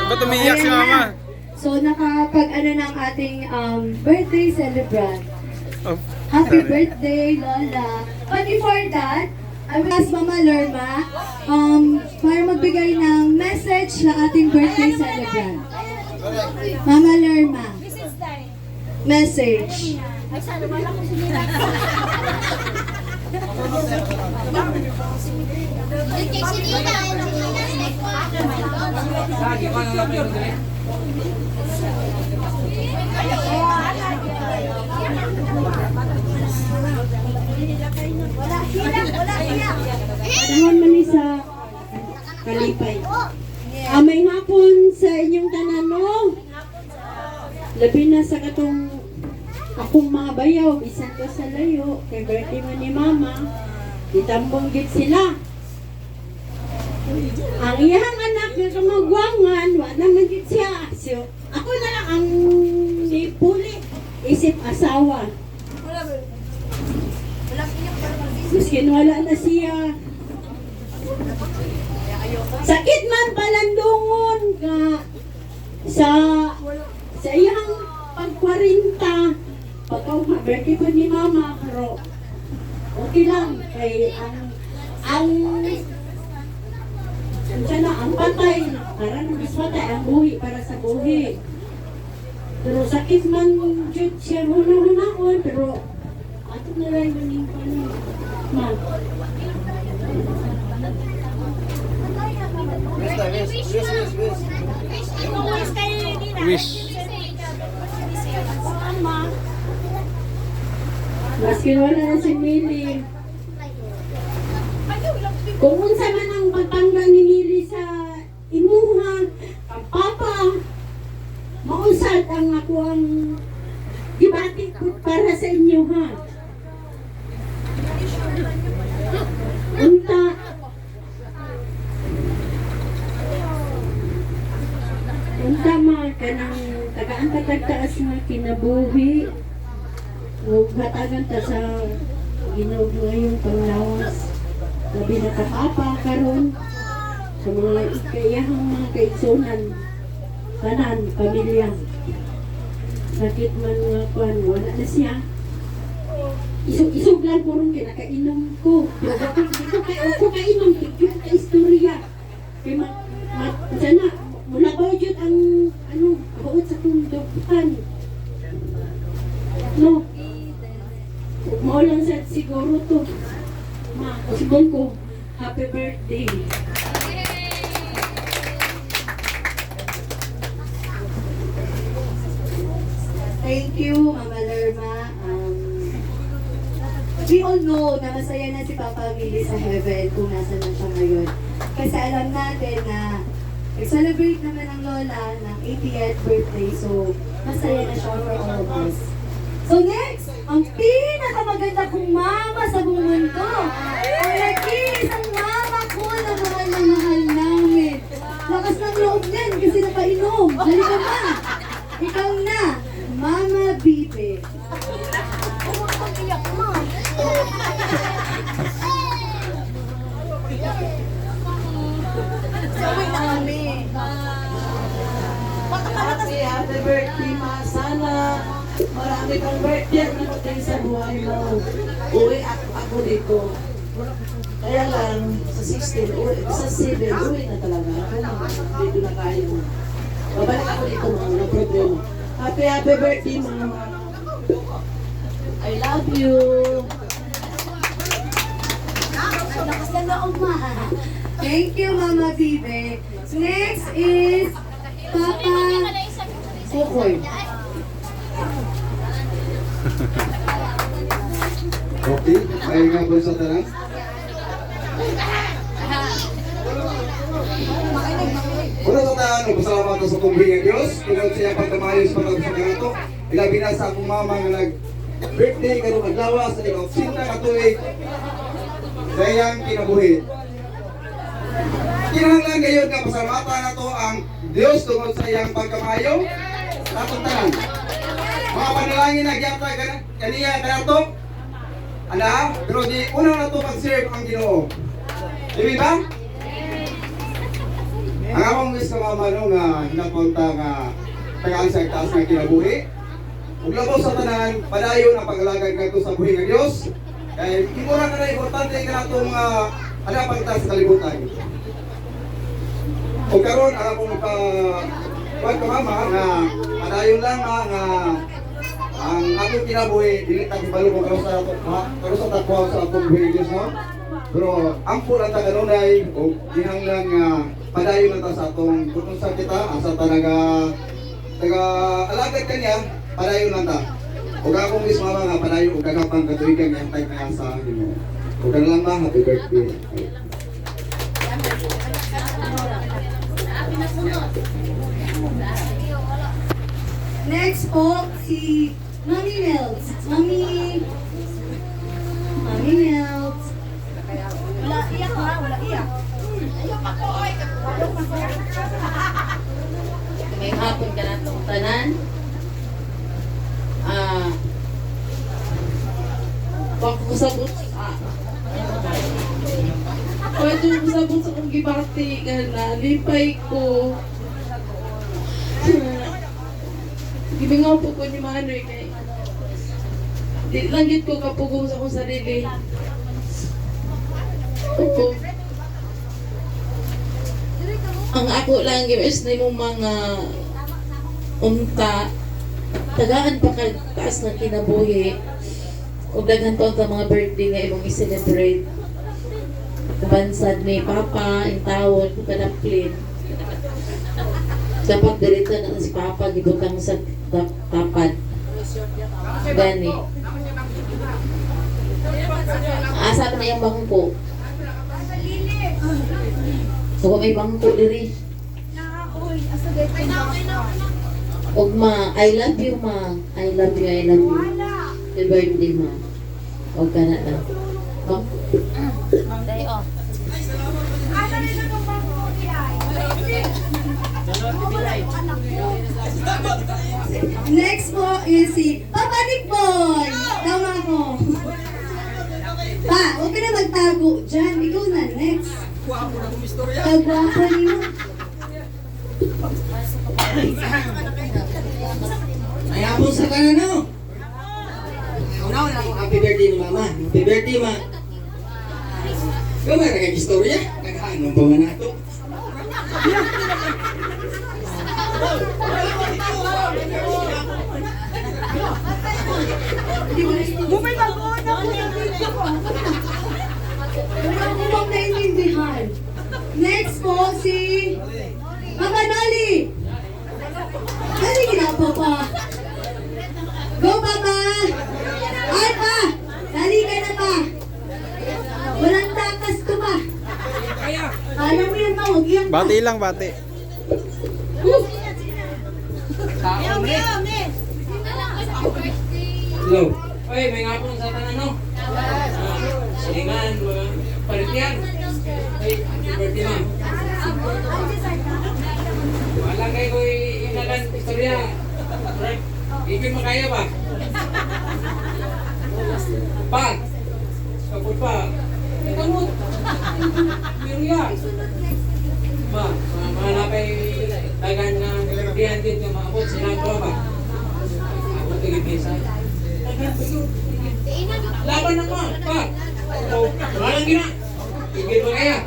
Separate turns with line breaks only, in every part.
Ba't umiiyak si Mama?
So nakapag-ano ng ating birthday celebrant.
Oh,
Happy
sorry.
birthday, Lola. But before that, I will ask Mama Lerma para magbigay ng message sa ating birthday celebrant. Mama Lerma. Message.
Naman Manisa Kalipay. May hapon sa inyong tanan, no? Labi na sa katong akong mga bayaw, bisan ko sa layo, kay birthday man ni Mama, itambong gid sila. Ang iyang anak na kamagwangan, wa naman gid siya. So, ako na lang ang nipuli, isip asawa. Miskin wala na siya. Sakit man palandungon ka sa iyang pag-40. Pagkaw birthday pa ni Mama, pero okay lang. Kay ang patay, para mas patay, ang buhi para sa buhi. Pero sakit man jud siya huna-hunaon, pero ato na lang yung ma.
Wish.
Maskin wala na si Mili. Kung unsa man ang pagtanggal ni Mili sa imuha, ang papa, mausad ang ako ang gibati ko para sa inyo, ha. Unta man kanang tagaan katagtaas nga kinabuhi. Huwag hatagan ta sa Ginoo ngayong panglawas. Labi na kapapa karon sa mga ikayahang mga kaigsunan, tanan, pamilya. Sakit man nga kwan, wala na siya. Isog lang po rin kinakainom ko. Ako kainom, tigyo ka istorya. Kaya sana, mula ba yun ang baot sa tundukan. No? Mo lang sa siguro to. Ma, usbon ko, happy birthday.
Thank you, Mama Lerma. We all know na masaya na si Papa Willie sa heaven kung nasa na siya ngayon. Kasi alam natin na nag-celebrate naman ang Lola ng 80th birthday, so masaya na siya for all of us. So next, ang pinakamaganda kong mama sa buong mundo. Ang nagkis ang mama ko na mahal namin. Lakas ng loob niyan kasi napainom. Dali ka ma. Ikaw na, Mama Bibe.
Happy birthday, Ma. Sana marami kang birthday na natin sa buhay mo. Uwi ako dito. Kaya lang, sa 16, sa 7, uwi na talaga. Dito na kayo. Babalik ako dito mga no problema. Happy birthday mama. I love you.
Lakas na loob, ma. Thank you, Mama Bibe. Next is Papa Kukoy.
Okay, ay nga po sa tanan. Una sa tanan, pasalamat ko sa kumbing ng Diyos. Tungkol siya pagkamayos pagkakasama ito. Ilabi na sa akong mama nga nag-birthday, kanong adlaw sa ikaw. Sinta ka tuwig. Sa iyang kinabuhi. Kinahanglan ngayon nga pasalamatan na to ang Diyos tungkol sa iyang pagkamayo. Tatong tanan. Mga panalangin na gyapta kaniya kanato. Ana, pero di una na to pag-serve ang Ginoo. Di ba? Ang among miss ka mama no nga hinapunta nga tagaan sa itaas nga kinabuhi. Ug labaw sa tanan, padayon ang pag-alagad ngadto sa buhi nga Dios. Kay imura ka na importante ka natong ada pagtaas sa kalibutan. O karon ang akong ka mama nga padayon lang nga ang akong kinabuhi dili ta gibalo ko pero sa takwa sa akong buhi Dios no. Pero ang pula ta kanunay o kinahanglan nga padayon na ta sa atong kung sa kita asa ta taga alagad kanya padayon na ta. O akong miss mama nga padayon og kagapang katuigan nga tay nga sa Ginoo. O lang ma happy birthday.
Next po, si Mami Melz. Mami Melz.
Wala iyak ha, wala iyak.
May hapon ka na itong tanan.
Pagkusabot pwede kusabot sa kong gibati ka na lipay ko. Gibingaw po ko ni Manoy kay di langit ko kapugong sa akong sarili. Opo. Ang ako lang giwes na yung mga unta tagaan pa ka taas na kinabuhi o daghan pa ang mga birthday nga imong i-celebrate. Bansad ni Papa, yung tawon, kadaplin. Dapat dirito na si Papa, gibutang sa tapad. Gani. Asa na yung bangko? So, may bangko diri. Ma, I love you, ma. I love you, I love you. Happy birthday, ma. Huwag ka na lang.
Next po is si Papa Nick Boy. Tama ko. Pa, huwag ka na magtago dyan. Ikaw na next. Kagwapo niyo.
Ayapon sa kanan no. Happy birthday ni mama. Happy birthday ma. Kamera kay istorya. Kagahanon pa man ato.
Bumay mag-uon ako ng video ko. Wala ko naiintindihan. Next po si Papa Noli. Dali ginagawa pa. Go Papa! Ay pa! Dali ka na pa! Walang takas ko pa! Alam mo yan pa, huwag yan pa!
Bati lang, bati.
Hello. Oy, may ngapon sa tanan no. Silingan, mga palitian. Hey, happy birthday ma. Wala kayo ko inalan istorya. Right? Ikot mo kaya ba? Pa. Kapot pa. Kamot. Pero yan. Ma, mga napay dagan na birthdayan din yung mga abot sila ko ba? Ako tigil pisa. Laban na pa. Pa. Walang gina. Tigil mo kaya.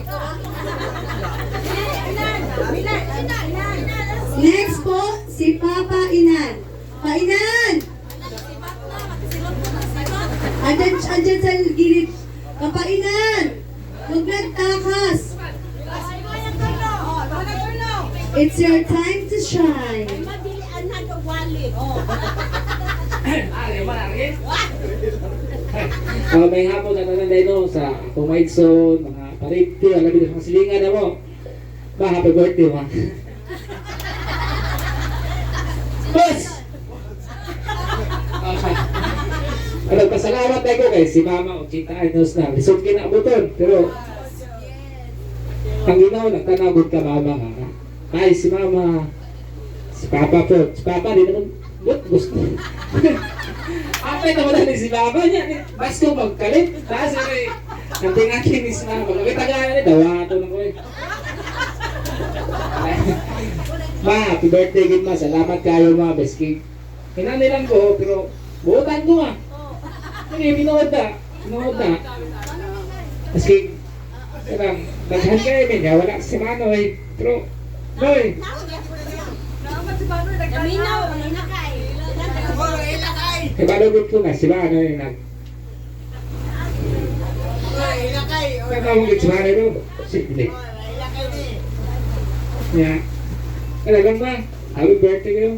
Next po, si Papa Inan. Painan! Andyan sa gilid. Papa Inan! Huwag nagtakas. It's your time to shine.
May hapon na nananday no sa Kumaitson, mga pariti, alam mo mga silingan na mo. Ba, happy birthday ma. Boss! Okay. Ano, pasalamat tayo kay si Mama, 80 anos na. Lisod kinabuton, pero ang ginaw, nagtanagod ka Mama ha. Ay, si Mama, si Papa po. Si Papa, di naman, gusto. Apay naman na si Mama niya. Bas ko magkalit. Tapos natingakin ni si Mama. Magkitagaan niya, dawato na ko eh. Ma, happy birthday gid ma. Salamat kayo ma. Beski. Hinanilang ko, pero buutan ko ma. Hindi, binuod na. Binuod na. Beski, daghan kayo niya. Wala si Manoy. Pero, Noy. Kabalugod ko nga, si Manoy nag... Katawag si Manoy no? Sige. Ya. Ano lang ba? Happy birthday kayo.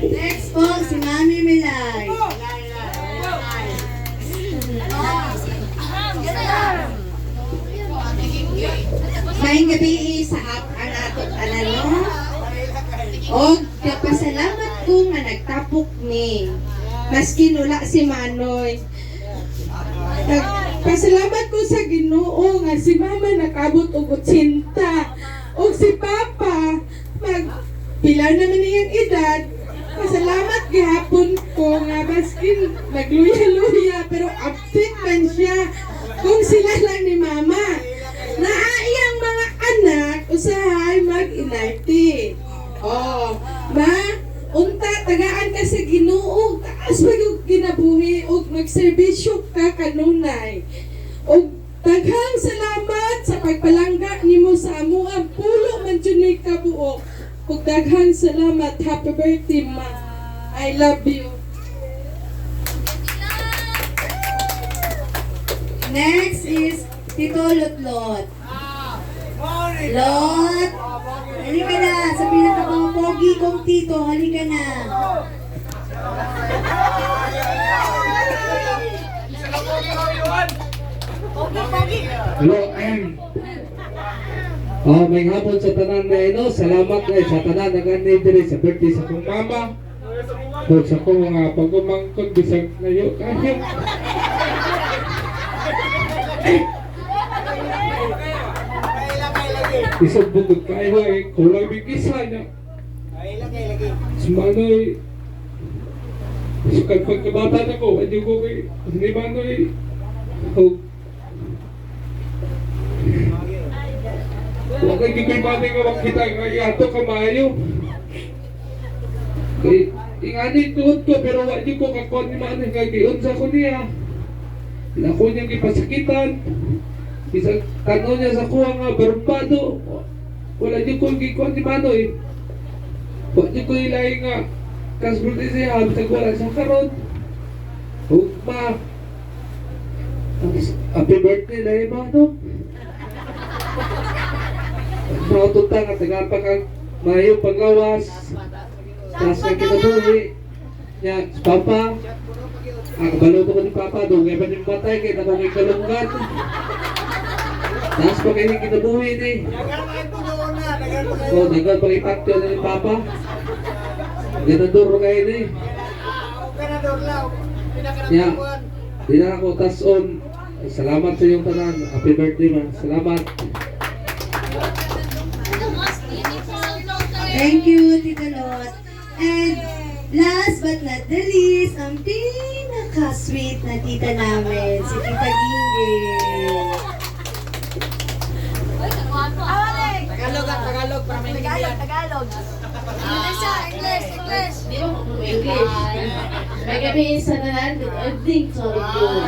Next po, si Mami Milay.
Maayong gabi sa ang atot no? O kapasalamat ko nga nagtapok ni maski nula si Manoy. Pasalamat ko sa Ginoo nga si Mama nakabot og 80 og si Papa pila naman niyang edad. Pasalamat gihapon ko nga maski nagluya-luya pero upset man siya kung sila lang ni Mama. Naayang mga anak usahay mag-inarte. Oh, ma, unta tagaan ka sa Ginoo, taas pag ginabuhi ug magserbisyo ka kanunay. Ug daghang salamat sa pagpalangga nimo sa amuang pulo man jud may kabuok. Ug daghang salamat. Happy birthday ma. I love you.
Next is Tito Lotlot. Lot! Halika na! Sa pinaka-pogi kong tito, halika na!
Hello, may hapon sa tanan na ino. Salamat kay sa tanan na ganit diri sa birthday sa kong mama. O sa kong mga pagumangkot bisag nayo kayo. Isang bukod kayo ay kulang bigisa niya. Sumanoy. Sukat pagkabata na ko, hindi ko kay hindi manoy. Huwag kay gigay manoy nga makita nga yato kamayo. Kay ingani tuod ko pero wag ko kakon ni manoy nga giunsa ko niya. Wala ko niyang ipasakitan. Isang tanong niya sa kuha nga barbado. Wala niyo ko gikon ni manoy. Wag niyo ko ilay nga kasbulti siya habang wala sa karon. Hugma. Happy birthday dahil ba no? Maututang at nagapag ang mayo paglawas. Tapos nga kinabuhi. Ya, si Papa. Ang baluto ko ni Papa, doon ngayon pa niyo matay kaya na kong ikalunggan. Tapos pa kayo kinabuhi ni. O, nagal pang ipaktiyo na ni Papa. Ganaduro kayo ni. Ya, di na ako tas-on. Salamat sa iyong tanan. Happy birthday ma. Salamat.
Thank you, Tito Lot. And last but not the least, ang pinaka-sweet na tita namin, si Tita Gingging.
Tagalog at Tagalog para may
Tagalog. English.
Di ba mo English? May gabi sa tanan, I think sorry po.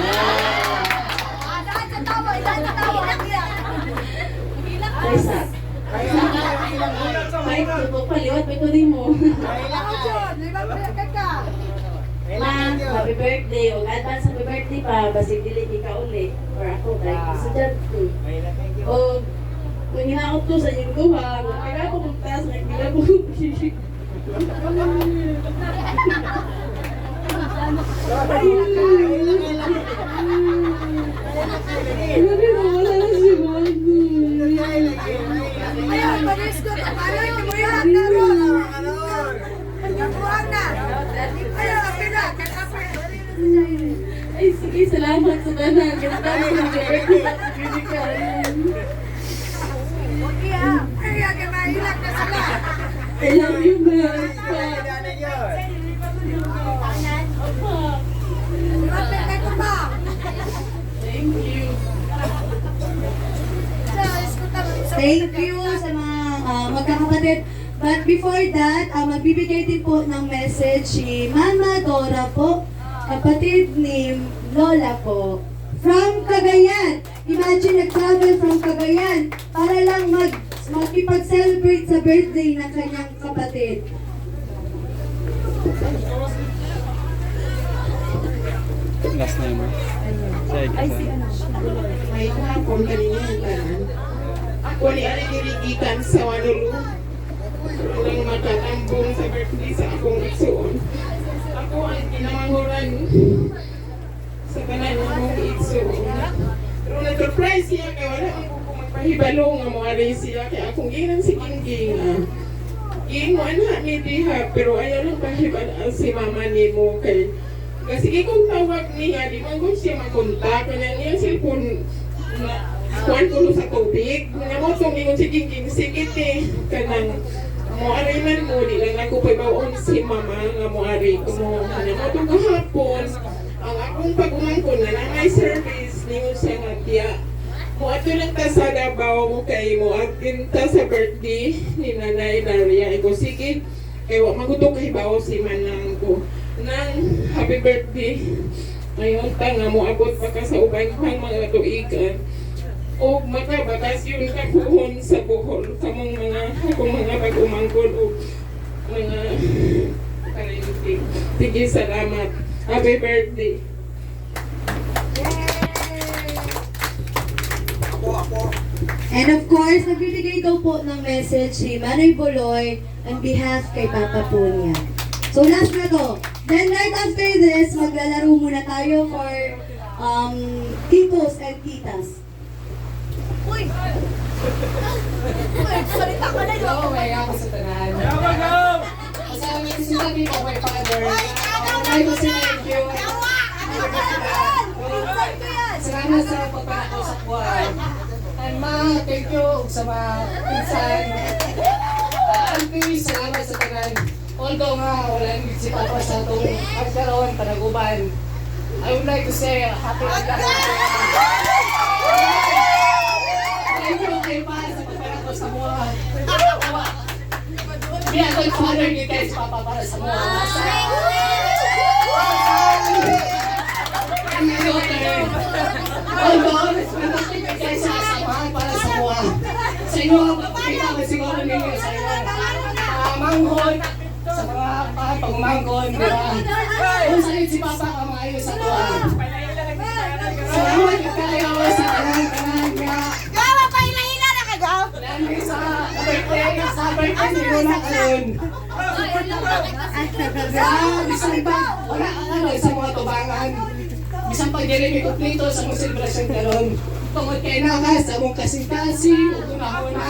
ko din mo. Ma, happy birthday. O advance happy birthday pa. Basig dili ka uli. Or ako, kahit estudyante. O, kung hinaot ko sa inyong gawa, kaya ako magtaas na kaya ko. Grabe na, wala na si Mago.
Ayun, panis ko na. Ayun, mo yan. Nagkakuhan na. Ayun, okay na.
Ay, sige, salamat sa tanan. Ganda mo sa birthday.
Okay ah. Ay, okay, mahilak na sila.
I love you, guys.
Lapit na ito ba?
Thank you.
Thank you sa mga magkakapatid. But before that, magbibigay din po ng message si Mama Dora po, kapatid ni Lola po, from Cagayan. Imagine nag-travel from Cagayan para lang makipag-celebrate sa birthday ng kanyang kapatid.
Last name.
May hapon kanina yung tanan. Ako ni Ari Dirigikan sa Wanulu. Walang matatambong sa birthday sa akong igsoon. Ako ang kinamanghuran sa tanan ng mong igsoon. Pero na-surprise siya kaya wala ang buko magpahibalo nga mo ari siya kaya akong ginang si Gingging. Ging mo anak ni Diha pero ayaw lang pahibala si mama ni mo kay sige kung tawag niya, di man ko siya makontak. Kanya niya cellphone na kuhan ko sa tubig. Nga mo itong ingon si Gingging, sige te, kanang moari man mo, di lang ako pabawon si mama nga moari ko mo. Kanya mo itong kahapon, ang akong pag-umangkon na may service, ningon siya nga tiya. Mo ato lang ta sa Davao mo kay mo atin ta sa birthday ni Nanay Daria. Iko sige, kaya magutok kahibaw si manang ko. Nang happy birthday ngayon ta nga mo abot pa ka sa ubang pang mga tuigan o makabakasyon ka puhon sa Bohol kamong mga akong mga pag-umangkol o mga kalinti. Sige, salamat. Happy birthday.
And of course, nagbibigay daw po ng message si Manay Boloy on behalf kay Papa po niya. So last na to. Then right after this, maglalaro muna tayo for titos and titas.
Uy! Uy, salita ka na yun.
Hello, may ako sa tanan. Kasama niyo si Sabi ko, my father. Ay, ko si thank you. Salamat sa pagpanakaw sa kuwan. And ma, thank you sa mga pinsan. Auntie, salamat sa tanan. Although nga, wala yung si Papa sa itong pagkaroon, panaguban. I would like to say, happy birthday. Thank you kay Pa sa pagpanakaw sa mga. Di ako yung father ni Tess, Papa, para sa mga. And my daughter. Although, respected kay Tess sa samahan para sa mga. Sa inyo, kita ko siguro ninyo sa inyo. Manghod, sa mga pag-umangkon, di ba? Kung sa'yo si Papa ka maayo sa tuwan. Salamat kayo sa kanang-kanang nga.
Gawa pa hila-hila na ka, gaw.
Dahil sa birthday ni Luna Kalon. Bisan pa, wala ang sa mga tubangan. Bisan pa diri may kumplito sa mga selebrasyon karon. Tungod kay nakas sa mong kasing-kasing, ug una-una.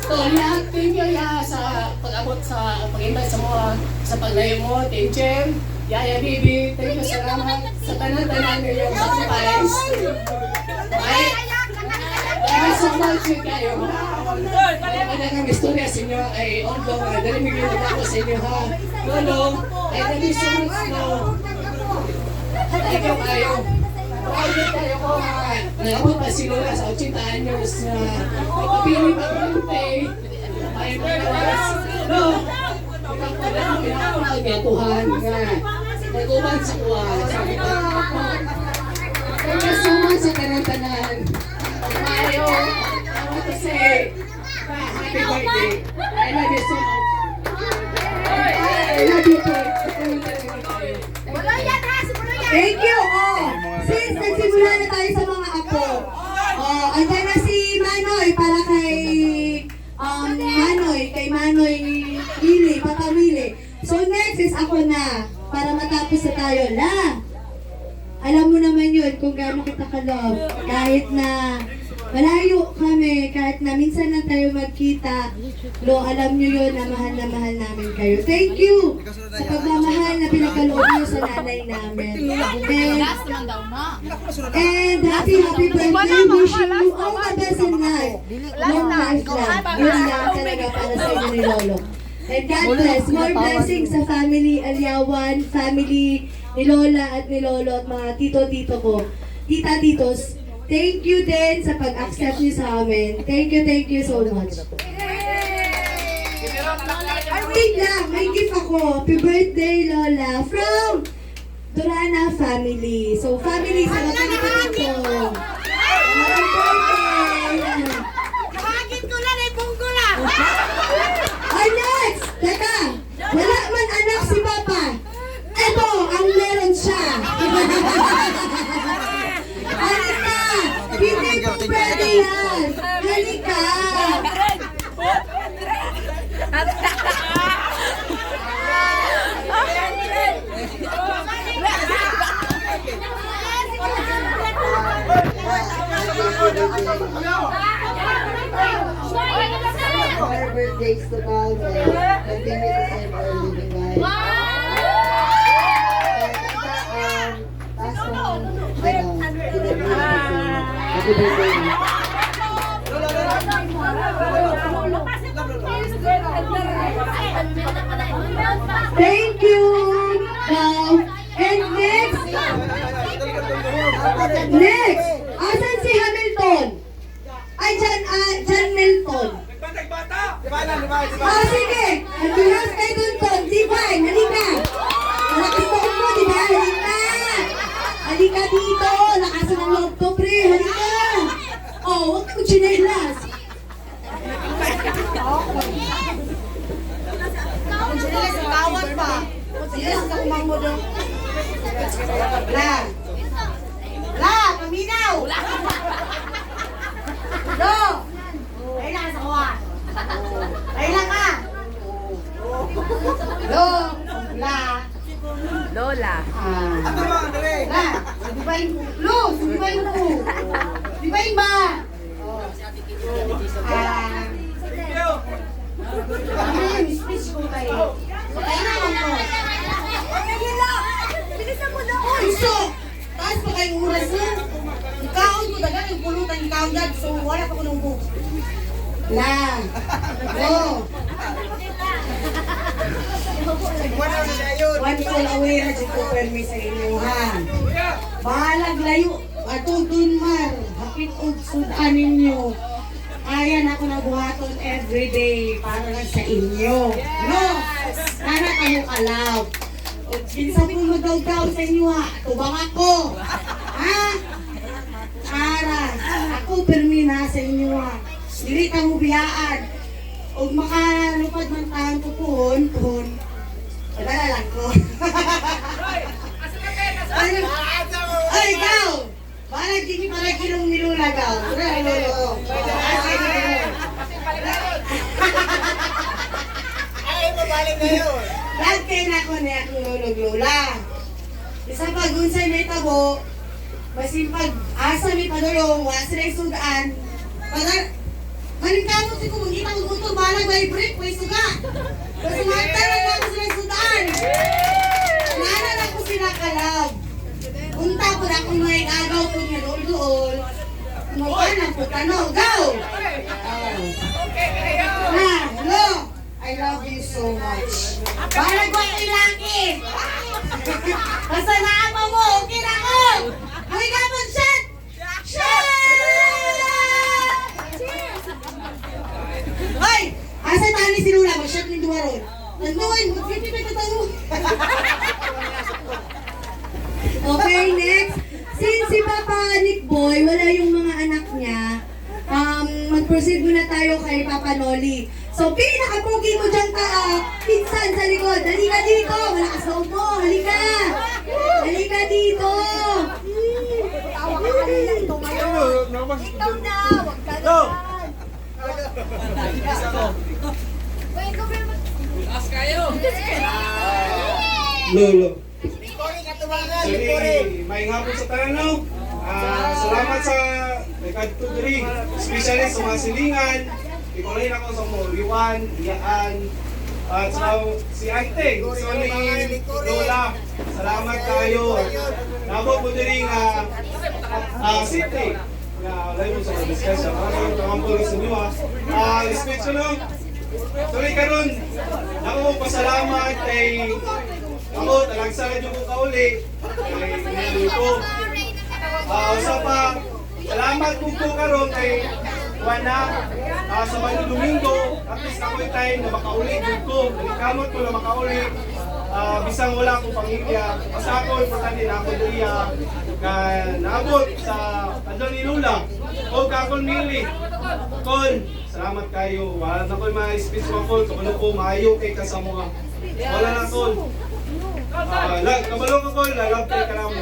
So, lahat ninyo sa pag-abot sa pag-invite sa mga sa paglayo mo, teacher, Yaya Bibi, thank you salamat sa tanan-tanan ninyo sa pagpapayos. Ay, thank you so much kayo. Wala kang istorya sa inyo ay although narinig yung ako sa inyo ha. Lolo, ay thank you so much no. Thank you kayo. Private tayo ko naabot pa si Lola sa 80 anyos na nagpapili pa birthday. Ay pagkawas. No, ikaw pa lang pinapagatuhan nga. Nag-uban sa kuwa. Thank you so much sa tanan-tanan. Mayo,
want to say happy birthday. I love you so much. I love you too.
Wala yan ha, simula yan.
Thank you! Since nagsimula na tayo sa mga apo, andyan na si Manoy para kay kay Manoy Willie, Papa Willie. So next is ako na, para matapos na tayo. Alam mo naman yun kung gaano kita ka-love. Kahit na malayo kami, kahit na minsan lang tayo magkita, alam nyo yun na mahal namin kayo. Thank you sa pagmamahal na pinagkaloob nyo sa nanay namin. And happy birthday, wishing you all the best in life. Long life lang. Yun lang talaga para sa inyo ni Lolo. And God bless, more blessings sa family Alyawan, family ni Lola at ni Lolo at mga tito-tito ko. Tita-titos, thank you din sa pag-accept niyo sa amin. Thank you so much. Ay, wait lang, may gift ako. Happy birthday, Lola, from Durana family. So, family sa mga tito-tito. Happy birthday!
Nakakit ko lang, ay bunggo lang.
Ay, next! Teka, wala man anak si Papa. Ito, ang meron siya. Halika! Hindi po pwede yan. Halika!
Happy birthdays to Calvin. Continue to save our living guys. Taas mo happy birthday.
Thank you! And next! Asan si Hamilton? Ay, John Milton. Sige! On behalf kay Dunton, Divine, halika! Malakas loob mo, di ba? Halika! Halika dito! Lakasan ang loob ko, pre! Halika! Huwag kang chinelas!
Tawag pa. Sila sa kumang mo doon. Paminaw! Do! Ay lang sa kuha. Ay lang ka. Do! Lola. Di ba yung Luz? Di ba yung po? Di ba yung ba? Speech ko kayo. Kaya naman ko. Bilisan mo daw. Uy, so! Taas pa kayong oras na. Ikaon ko dagan yung pulutan yung kaundan. So, wala pa ko nung book. One call away na si Cooper may sa inyo, ha? Bahalag layo. Ato dun mar. Hapit og sudan ninyo. Ayan ako nabuhaton everyday para lang sa inyo. No? Sana kayo kalaw. O kinsa kong magaw-gaw sa inyo, ha? Tubang ako. Ha? Para. Ako permina sa inyo, ha? Dili ka mo biyaan. O makalupad man tahan ko puhon. Padala lang ko. Ay, ikaw! Parang hindi para kilong nilulagaw.
Ay, mabaling kayo.
Lahat kayo na ako na akong lulog-lula. Isa pag unsay may tabo, masimpag asa may padulong, wala sila yung sugaan. Maningkamot si kung hindi pang utol, balag may break, may suga. Kasi matalan na ako sila yung sugaan. Nanan ako sila kalab. Unta po na akong may agaw po niya doon. Kumapanan po tanaw. Go! Hello! I love you so much. Balag mo yung laki! Basta naama mo, okay na ako! Ay, kapon, shot! Shot! Hoy! Asa tani si Lula? Mag-shot ni Duwaron. Nanduin, mag-50 ka tayo. Okay, next. Since si Papa Nick Boy, wala yung mga anak niya, proceed muna tayo kay Papa Noli. So, pinaka-pogi mo dyan ka, pinsan sa likod. Halika dito, malakas loob mo, halika. Halika dito.
Tawa ka kanina, ito ngayon. Ikaw na, huwag ka na.
Lolo. Sorry, may hapon sa tanan. Salamat sa nagkadtudri, especially sa mga silingan. Ikulayin ako sa mo, Liwan, Iyaan, at si Ate, gusto ni Lola. Salamat kayo. Nabot mo din city. Alay mo sa discussion. Maraming pangampol sa inyo speech ano? Sorry karon. Ako pasalamat kay ako talagsagad yung ko kauli. Kay ko. Usa pa, salamat po karon kay Juana sa mga Domingo. At least ako'y time na makauli dito ko. Nalikamot ko na makauli. Bisang wala akong pamilya. Basta ako, importante na ako diya. Naabot sa andun ni Lula. O kakon Mili. Kol, salamat kayo. Wala na ko'y mga speech mga Kol. Kung ano po, maayo kay kasamuha. Wala na Kol. Kabalo ko Kol, love kay ka na mo.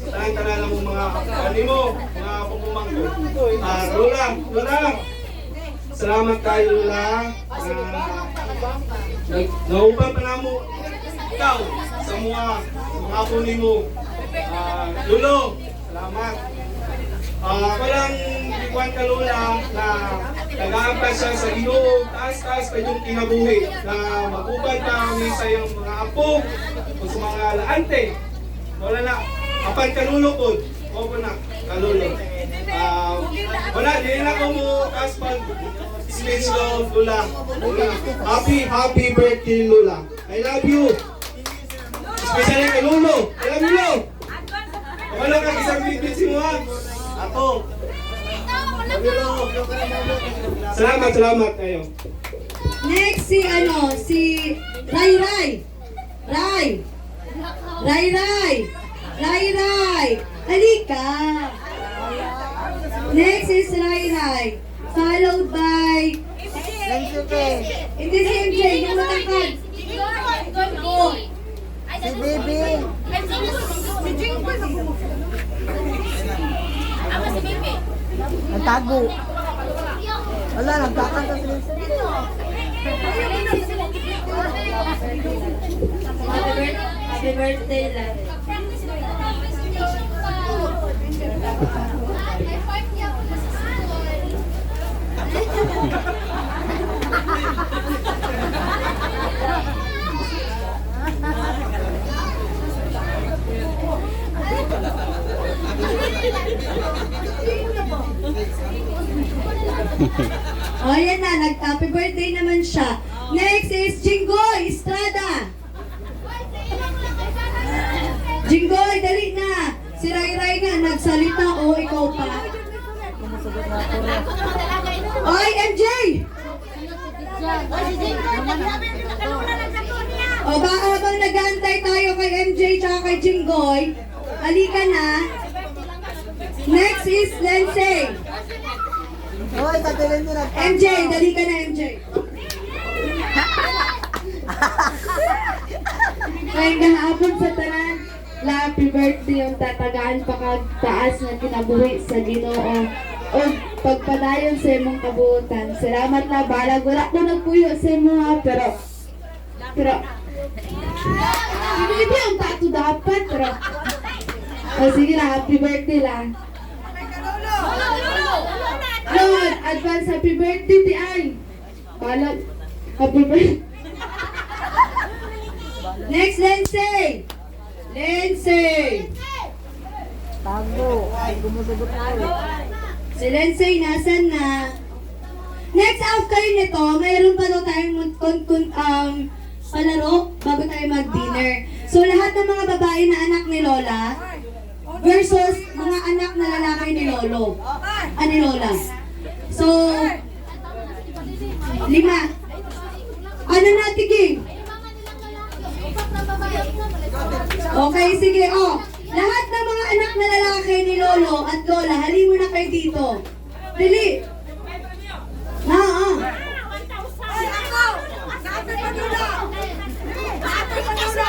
Tanan lang mo mga kanimo, mga pupumang ko. Lula. Salamat kayo Lula. Naubang pa na mo. Ikaw, sa mga apo mo. Lulo, salamat. Ako lang ikuan ka Lola na nag-aampas siya sa Ginoo, taas-taas pa yung kinabuhi na magubad ka kami sa iyong mga apo o sa mga laante. Wala na, apan kalulo po. Opo na, kalulo. Wala, hindi na ako mo kaspag speech love Lola. Happy birthday Lola. I love you. Especially kay Lolo. I love you Lolo. Wala ka isang bibisi mo ha. Ako. Salamat kayo.
Next si Ray. Halika. Next is Ray. Followed by hindi si MJ, yung matangkad.
Si Bibi. Nagtago. Wala, nagkakanta sila.
Happy birthday, love. O, yan na. Nag-happy birthday naman siya. Next is Jinggoy Estrada. Jinggoy, dali na. Si Ray nga, nagsalita. O, ikaw pa. Oy, MJ! O, baka habang nag-aantay tayo kay MJ tsaka kay Jinggoy, halika na. Next is Lindsay.
Hoy, tagalin mo na.
MJ, dali ka na MJ.
Ay, kahapon sa tanan, happy birthday yung tatagaan pagkataas na kinabuhi sa Ginoo. O pagpadayon sa imong kabuutan. Salamat na balag. Wala ko nagpuyo sa imo ha, pero hindi ang tato dapat, pero sige na, happy birthday lang. Lord, advance happy birthday ti ay. Balag, happy birthday.
Next, Lindsay.
Tago. Ay, gumusugot ako.
Si Lindsay, nasan na? Next after nito, mayroon pa daw tayong palaro bago tayo mag-dinner. So lahat ng mga babae na anak ni Lola versus mga anak na lalaki ni Lolo. Ni Lola. So, 5. Ano na, tiging? Okay, sige. Lahat ng mga anak na lalaki ni Lolo at Lola, halin mo na kayo dito. Dali.
Na, ah.
Ay, ako! Sabi pa nila! Sabi pa nila!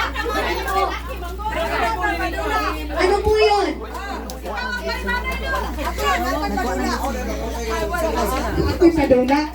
Ano po yun?
Ako'y padula.